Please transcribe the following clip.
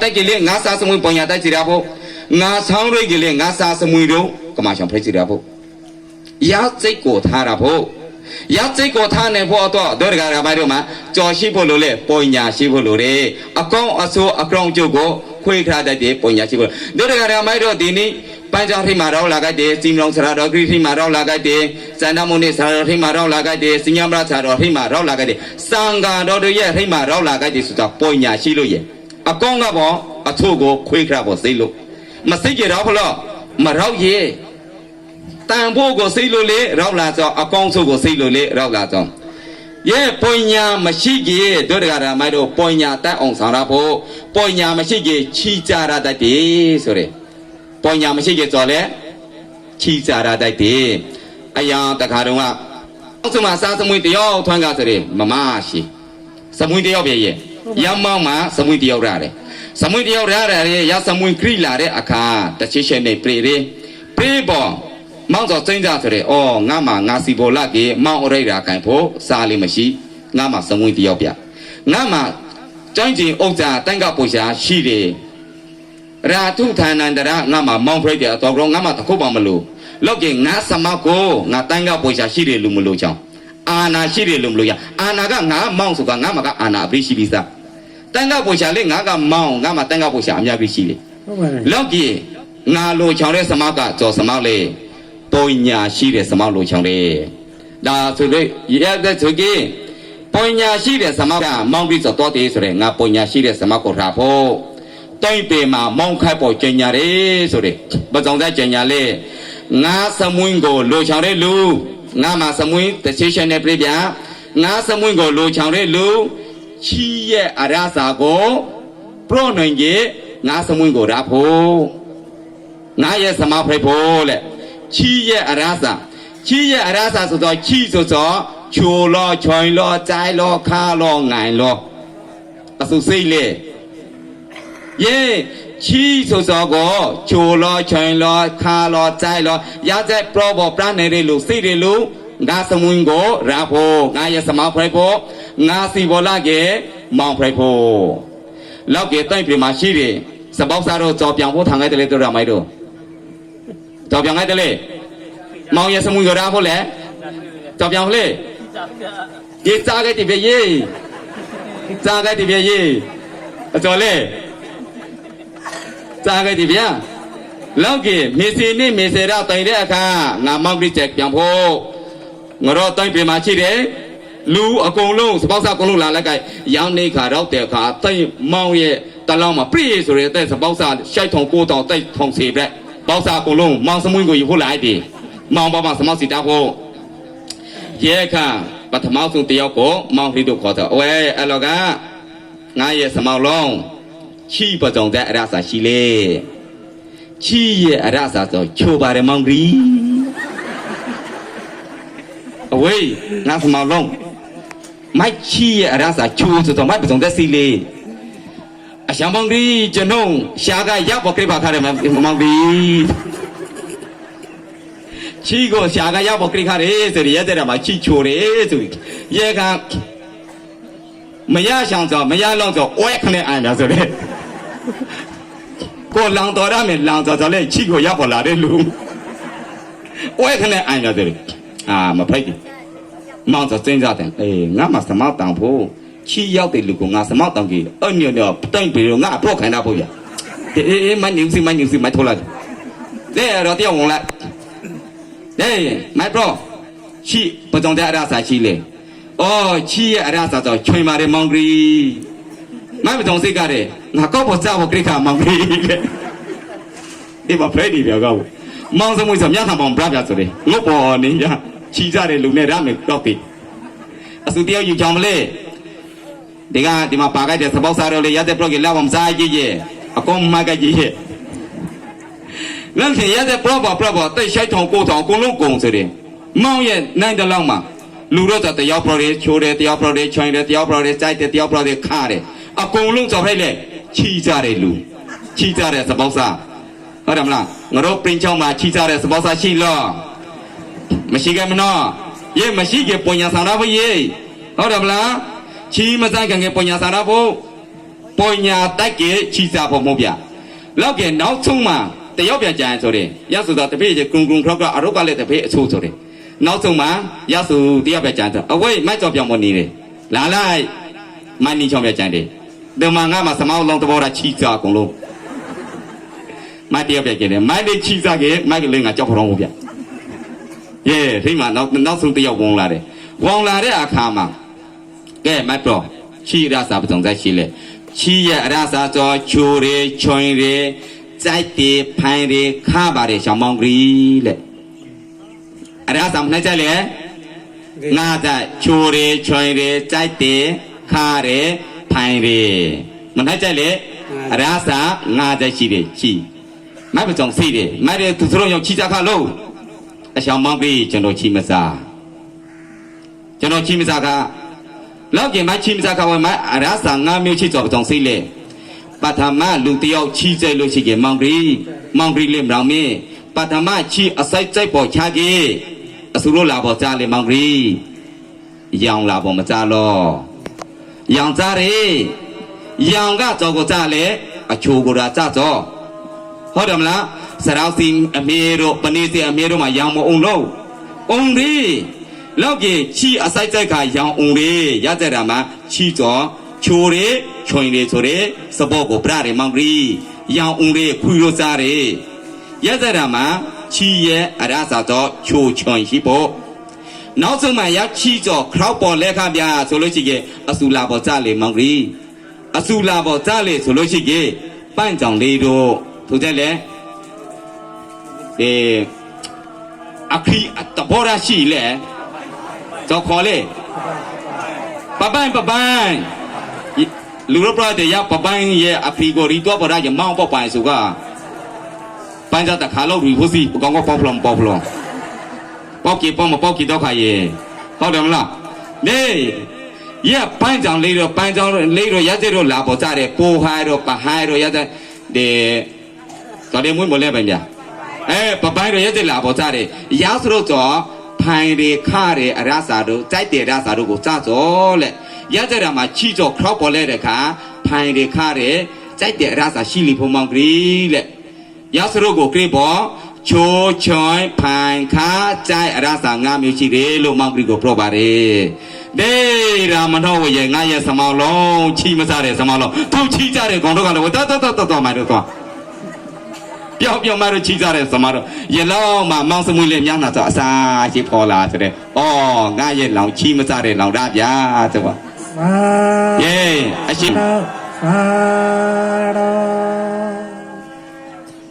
တိုက်ကြီးလေငါစားစမွေပေါ်ညာတိုက်စီရဖို့ငါဆောင်ရိတ်ကြီးလေငါစားစမွေတို့ကမဆောင်ဖိတ်စီရဖို့ရစိတ်ကိုထားတာဖို့ရစိတ်ကိုထားနေဖို့တော့ဒုရကရမိုက်တို့မှာကြော်ရှိဖို့လို့လေပေါ်ညာရှိဖို့လို့လေအကောင်းအဆိုးအကောင်ကျုပ်ကိုခွေးထားတတ်တယ်ပေါ်ညာရှိဖို့ဒုရကရမိုက်တို့ဒီနေ့ပန်းကြောင်ထိမှာတော့လာကြတယ်စီမလုံးဆရာတော်ဂရိထိမှာတော့လာကြတယ်စန္ဒမုန်နေဆရာတော်ထိမှာတော့လာကြတယ်စဉ္ညမရဆရာတော်ထိမှာတော့လာကြတယ်စံဃာတော်တို့ရဲ့ထိမှာတော့လာကြတယ်ဆိုတော့ပေါ်ညာရှိလို့ရဲ့အကောင်းကပေါ်အချို့ကိုခွေးခရပေါ်စိတ်လို့မစိတ်ကြတော့ဖလို့မရောက်ရဲ့တန်ဖို့ကိုစိတ်လို့လေရောက်လာဆိုအကောင်းဆိုကိုစိတ်လို့လေရောက်လာဆိုရဲ့ပေါ်ညာမရှိကြီးတို့တကရာမိုက်တို့ပေါ်ညာတတ်အောင်ဆောင်ရဖို့ပေါ်ညာမရှိကြီးချီကြရတတ်တယ်ဆိုတဲ့ပေါ်ညာမရှိကြကြော်လေချီစားရတတ်တယ်အရာတခါတုန်းကအောက်စမှာစားစမွေတယောက်ထွန်းကားဆိုရင်မမရှိစမွေတယောက်ပြည့်ရဲ့ရမောင်းမှာစမွေတယောက်ရတယ်စမွေတယောက်ရတယ်ရစမွေခရိလာတဲ့အခါတချိရှင်နေပြေတယ်ပြေပေါ်မောင်းတော့စိမ့်ကြဆိုရင်အော်ငါမှငါစီပေါ်လာကြီးမောင်းအရိတ်ရာကန်ဖို့စားလေးမရှိငါမှစမွေတယောက်ပြငါမှကျောင်းကျင်ဥစ္စာတန်ကပူရှာရှိတယ်ရာထုဌာနန္တရငါမှမောင်းဖရိတ်တယ်တော့ကောငါမှတခုမှမလို့လောက်ကငါစမကိုငါတန်ကပူရှာရှိတယ်လို့မလို့ချောင်းအာနာရှိတယ်လို့မလို့ရအာနာကငါမောင်းဆိုကငါမှကအာနာအပြည့်ရှိပြီးသားတန်ကပူရှာလေးငါကမောင်းငါမှတန်ကပူရှာအများကြီးရှိတယ်လောက်ကငါလိုချောင်းတဲ့စမကကြော်စမောက်လေးပေါ်ညာရှိတဲ့စမောက်လိုချောင်းလေးဒါဆိုလို့ရတဲ့ဆိုကြီးပေါ်ညာရှိတဲ့စမောက်ကမောင်းပြီးတော့တယ်ဆိုရင်ငါပေါ်ညာရှိတဲ့စမောက်ကိုထားဖို့တိုင်ပေမှာမောင်းခိုက်ပေါ်ကျင်ညာတယ်ဆိုတဲ့ပဇောင်တဲ့ကျင်ညာလေးငါစမွင်းကိုလိုချောင်းတဲ့လူငါမှာစမွင်းတချိရှင်နဲ့ပြပြငါစမွင်းကိုလိုချောင်းတဲ့လူချီရဲ့အရာစာကိုပရောနိုင်ကြီးငါစမွင်းကိုရဖို့ငါရဲ့စမဖိတ်ဖို့လေချီရဲ့အရာစာချီရဲ့အရာစာဆိုတော့ချီဆိုတော့ချိုလောချွိုင်းလောကြိုင်လောခါလောငိုင်လောအစုစိတ်လေယေချီဆိုစောကိုချိုလောချွိုင်းလောခါလောကြိုင်လောရတဲ့ပရောဘောပရနေတဲ့လူစိတ်တွေလူငါစမွင်းကိုရဖို့ငါရဲ့စမဖိတ်ဖို့ငါစီဘောလာကေမောင်ဖိတ်ဖို့လောက်ကတိုင်ပြမရှိတယ်စပေါက်စားတော့ကြော်ပြောင်ဖို့ထောင်ခဲ့တယ်လေတို့ရမိုက်တို့ကြော်ပြောင်ခဲ့တယ်လေမောင်ရဲ့စမွင်းကိုရဖို့လေကြော်ပြောင်လေဒီစားခဲ့တယ်ပြည့်စားခဲ့တယ်ပြည့်အကျော်လေစားခဲ့တယ်ဗျာလောက်ကမေစီနေမေစေရတိုင်တဲ့အခါငါမောင်ပြည့်ချက်ပြောင်ဖို့ငါတော့တိုင်ပြမရှိတယ်လူအကုန်လုံးစပေါက်စားအကုန်လုံးလာလိုက်ကရောင်းနေခါတော့တဲ့အခါတိုင်မောင်ရဲ့တလောင်းမှာပြည့်ဆိုရတဲ့စပေါက်စားရှိုက်ထုံကိုတောင်တိုက်ထုံစီပြက်ပေါက်စားအကုန်လုံးမောင်စမွင်းကိုယူဖို့လိုက်တယ်မောင်ဘာမှစမောက်စီတာဖို့ရဲခါပထမဆုံးတယောက်ကိုမောင်ဟိတို့ခေါ်တော့ဝဲအဲ့လောကငါရဲ့စမောက်လုံးချီပကြောင်တဲ့အရစာရှိလေချီရဲ့အရစာဆိုချိုပါတယ်မောင်ကြီးအဝေးငါစမောက်လုံးမိုက်ချီရဲ့အရစာချိုဆိုတော့မိုက်ပကြောင်တဲ့စီလေအရှမ်းမောင်ကြီးကျွန်ုံရှာကရောက်ပေါ်ကြိပါခါတယ်မောင်ကြီးချီကိုရှာကရောက်ပေါ်ကြိခါတယ်ဆိုရတဲ့မှာချီချိုတယ်ဆိုရဲကမရဆောင်ဆိုမရလောက်ဆိုဝဲခနဲ့အိုင်တာဆိုတဲ့ကိုလောင်တော်ရမယ်လောင်ဆိုလေချီကိုရောက်ပေါ်လာတဲ့လူဝဲခနဲ့အိုင်တာဆိုတဲ့အာမဖိုက်ဘူးမောင်ဆိုစဉ်းစားတယ်အေးငါမှစမောက်တောင်ဖို့ချီရောက်တဲ့လူကငါစမောက်တောင်ကြီးအညောတော့တိုင်ပြီးတော့ငါအဖို့ခိုင်းတာဖို့ရအေးမနေစီမထိုးလိုက်တဲ့တော့တယောက်ဝင်လိုက်မိုက်ဘရောချီပကြောင်တဲ့အရာစာချီလေအော်ချီရဲ့အရာစာဆိုချွင်ပါတယ်မောင်ကြီးမိုက်ပကြောင်စိတ်ကတဲ့ငါကောက်ပေါ်စားဖို့ကြိခါမောင်ကြီးဒီမှာဖရက်ဒီပြောကောက်မောင်စမွေးဆိုမြတ်ခံပေါင်ပြပြဆိုတယ်ငုတ်ပေါ်နေရချီကြတဲ့လူနဲ့ရမယ်တော့ပြီအစုတယောက်ယူချောင်းမလဲဒီမှာပါခဲ့တဲ့စပေါက်စားတော့လေရတဲ့ပရောကလာမစားကြီးရဲ့အကောင်မကကြီးရဲ့လမ်းခင်ရတဲ့ပရောတိတ်ရှိုက်ထောင်ကိုထောင်အကုန်လုံးကုန်စတယ်မောင်ရဲ့နိုင်တလောက်မှာလူတော့တယောက်ပရောတွေချိုးတယ်တယောက်ပရောတွေချွိုင်းတယ်တယောက်ပရောတွေစိုက်တယ်တယောက်ပရောတွေခါတယ်အကုန်လုံးကြောက်ဖိုက်လေချီကြတဲ့လူချီကြတဲ့စပေါက်စားဟုတ်တယ်မလားငါတို့ပင်ချောင်းမှာချီကြတဲ့စပေါက်စားရှိလို့မရှိကမနော်ယေမရှိကပညာဆောင်ရဖို့ယေဟုတ်တယ်မလားချီမဆိုင်ကငယ်ပညာဆောင်ရဖို့ပ ပေါ်ညာတိုက်ကေချီစားဖို့မဟုတ်ဗျလောက်ကနောက်ဆုံးမှာတယောက်ပြကြရင်ဆိုတယ်ရဆိုတာတပည့်ကုံကုံခေါက်ကအရုပ်ကလည်းတပည့်အချိုးဆိုတယ်နောက်ဆုံးမှာရဆိုတယောက်ပြကြရင်အဝိုက်မိုက်ကြောင်ပြောင်းမနေတယ်လာလိုက်မိုင်းနီချောင်းပြကြတယ်ဒီမှာငါမှစမောင်းလုံးတဘောတာချီစားကုန်လုံးမိုက်တယောက်ပြကြတယ်မိုက်လေးချီစားကေမိုက်ကလေးငါကြောက်ဖရောင်းဖို့ဗျယေထိမှနောက်ဆုံးတယောက်ဝုံလာတယ်ဝုံလာတဲ့အခါမှာကဲမိုက်တော့ချီရစာပစုံဆိုင်ရှိလေချီရအရစာကြောချိုရဲချွင်ရဲကြိုက်တယ်ဖိုင်ရဲခါပါတယ်ရှောင်းမောင်ဂရီလေအရစာမနှိုက်ကြလေငါကြချိုရဲချွင်ရဲကြိုက်တယ်ခါရဲဖိုင်ရဲမနှိုက်ကြလေအရစာငါကြရှိတယ်ချီမိုက်ပစုံစိတယ်မိုက်တဲ့သူတို့ရောက်ချီကြခါလို့အရှောင်းမောင်ဂရီကျွန်တော်ချီမစားကျွန်တော်ချီမစားကလောက်ကမှချီမစားခါဝဲမှာအရစာငါမျိုးချီကြောပစုံစိလေပထမလူတယောက်ချီကျဲလို့ရှိကြမောင်ဂရီလေးမတော်မင်းပထမချီအစိုက်ကြိုက်ပေါ်ချကြီးအဆူလို့လာပေါ်ကြားလေမောင်ဂရီရောင်လာပေါ်မကြားလို့ရောင်ကြားရေရောင်ကကြောကိုကြားလေအချိုကိုရာကြားကြောဟုတ်တယ်မလားစရောင်းစီအမေတို့ပနေစီအမေတို့မှာရောင်မအောင်လို့အောင်ရီလောက်ကချီအစိုက်ကြိုက်ခါရောင်အောင်ရီရကြတာမှာချီကြောချိုရဲချွင်ရဲဆိုရဲစဘောကိုပြရဲမောင်ဂရီရောင်အောင်ရဲခွေရိုစားရဲရက်စရာမှာချီရဲအရသာတော့ချိုချွန်ရှိဖို့နောက်ဆုံးမှရောက်ချီကြောခရောက်ပေါ်လက်ခပြဆိုလို့ရှိရင်အဆူလာပေါ်ကြလေမောင်ဂရီအဆူလာပေါ်ကြလေဆိုလို့ရှိရင်ပန့်ကြောင်လေးတို့ထိုတဲ့လေအခီတဘောရရှိလေကြောခေါ်လေပပိုင်လူရပရတဲ့ရပပိုင်ရဲ့အဖီကိုရီတော့ပရရမောင်းပေါပိုင်ဆိုကပန်းကြတခါလို့ဒီဖို့စီကောင်းကောပေါဖလုံးပေါကီပေါမပေါကီတော့ခါရဲ့ဟုတ်တယ်မလားနေရပန်းကြောင်လေးတော့ပန်းကြောင်လေးတော့ရတဲ့တော့လာပေါ်ကြတယ်ပိုဟိုင်းတော့ပဟိုင်းတော့ရတဲ့တော်တယ်မွေးမလဲပင်ကြပပိုင်တော့ရတဲ့လာပေါ်ကြတယ်ရဆိုတော့ဖိုင်တွေခါတွေအရစာတို့ကြိုက်တယ်ရစာတို့ကိုစကြောလက်ရကြတာမှာချီကြောခောက်ပေါ်လဲတဲ့ခါဖိုင်တွေခါတယ်ကြိုက်တယ်အရစာရှိလီဖုံမောင်ဂရီလက်ရစရုပ်ကိုကရိပေါ်ချိုးချွန်ဖိုင်ခါကြိုက်အရစာငါမျိုးရှိတယ်လို့မောင်ဂရီကိုပြောပါတယ်ဒေရာမတော်ဝရဲ့ငါရဲ့စမောင်းလုံးချီမစားတဲ့စမောင်းလုံးသူချီကြတဲ့ကောင်တို့ကလည်းတော်မိုင်တို့သွားပြောင်းမလို့ချီကြတဲ့စမတော့ရေလောင်းမှာမောင်စမွေးလေးများနာတော့အစာရှိပေါ်လာဆိုတဲ့ဩငါရဲ့လောင်ချီမစားတဲ့လောင်တာဗျာဆိုပါယေအရှိ